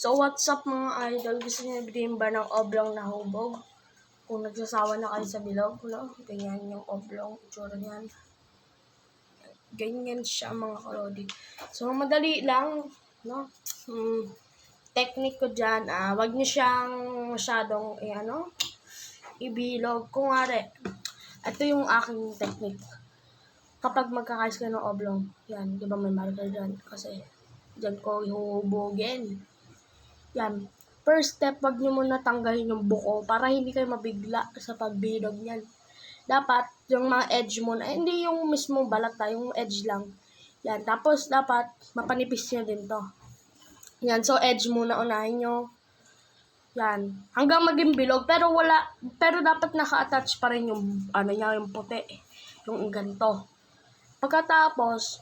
So, what's up mga idol? Gusto niyo din ba ng oblong na hubog? Kung nagsasawa na kayo sa bilog, no? Ganyan yung oblong, itsura niyan. Ganyan siya mga kalodi. So, madali lang, no? Technique ko dyan, wag niyo siyang masyadong, ibilog. Kung nga ito yung aking technique. Kapag magkakais ka ng oblong, yan, di ba may marker dyan? Kasi, dyan ko ihuhubogin. Yan. First step, wag nyo muna tanggalin yung buko para hindi kayo mabigla sa pagbilog niyan. Dapat, yung mga edge muna, hindi yung mismong balat yung edge lang. Yan. Tapos, dapat, mapanipis nyo din to. Yan. So, edge muna unahin nyo. Yan. Hanggang maging bilog. Pero dapat naka-attach pa rin yung, yung puti. Yung ganito. Pagkatapos,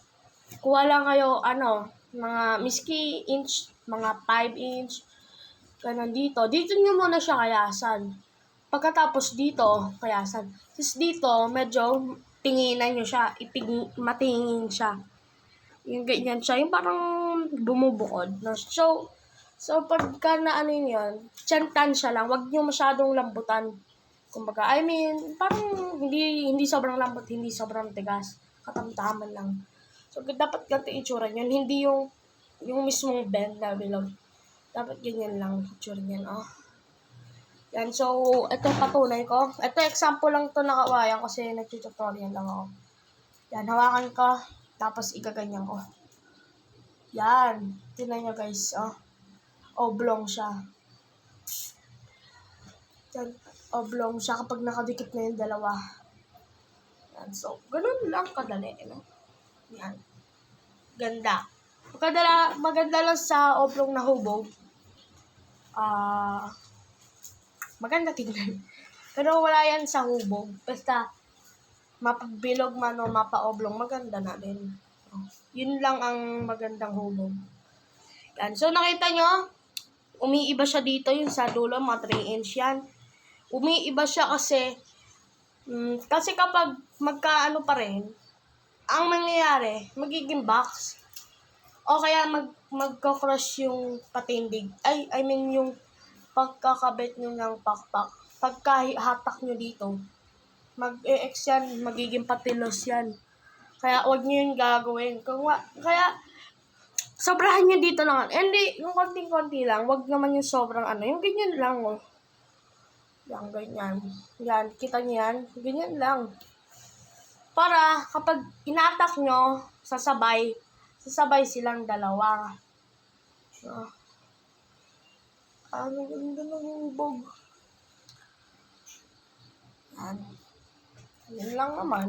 kuha lang kayo, mga miski inch, mga 5 inch, ganun dito. Dito nyo muna siya kayasan. Pagkatapos dito, kayasan. Tapos dito, medyo tinginan nyo siya, matingin siya. Yung ganyan siya, yung parang bumubukod. No? So pagka na yun, tsantan siya lang, wag nyo masyadong lambutan. Kumbaga, parang hindi sobrang lambot, hindi sobrang tigas. Katamtaman lang. So, dapat ganito itsura niyan. Hindi yung mismong bend na bilog. Dapat ganyan lang itsura niyan, Yan, so, ito patunay ko. Ito, example lang to na kawayan kasi nag-tutorial lang ako. Yan, hawakan ko. Tapos, igaganyan ko. Yan. Tingnan nyo, guys, oblong siya. Yan, oblong siya kapag nakadikit na yung dalawa. Yan, so, ganun lang kadali, Yan. Ganda. Maganda lang sa oblong na hubog. Maganda tingnan. Pero wala yan sa hubog. Basta, mapagbilog man o mapaoblong, maganda na din. Yun lang ang magandang hubog. Yan. So, nakita nyo, umiiba siya dito, yung sa dulo, mga 3 inch yan. Umiiba siya kasi kapag magkaano pa rin, ang mangyayari, magiging box. O kaya magkakrush yung patindig. Yung pagkakabit nyo ng pakpak. Pagkahatak nyo dito, mag-e-ex yan, magiging patilos yan. Kaya wag nyo yung gagawin. Kaya, sobrahan nyo dito lang. Hindi, yung konting-konti lang. Wag naman yung sobrang yung ganyan lang, Yan, ganyan. Yan, kita nyo yan? Ganyan lang. Para kapag ina-attack nyo, sasabay silang dalawa. Ang ganda ng hubog. Yan. Yan lang naman.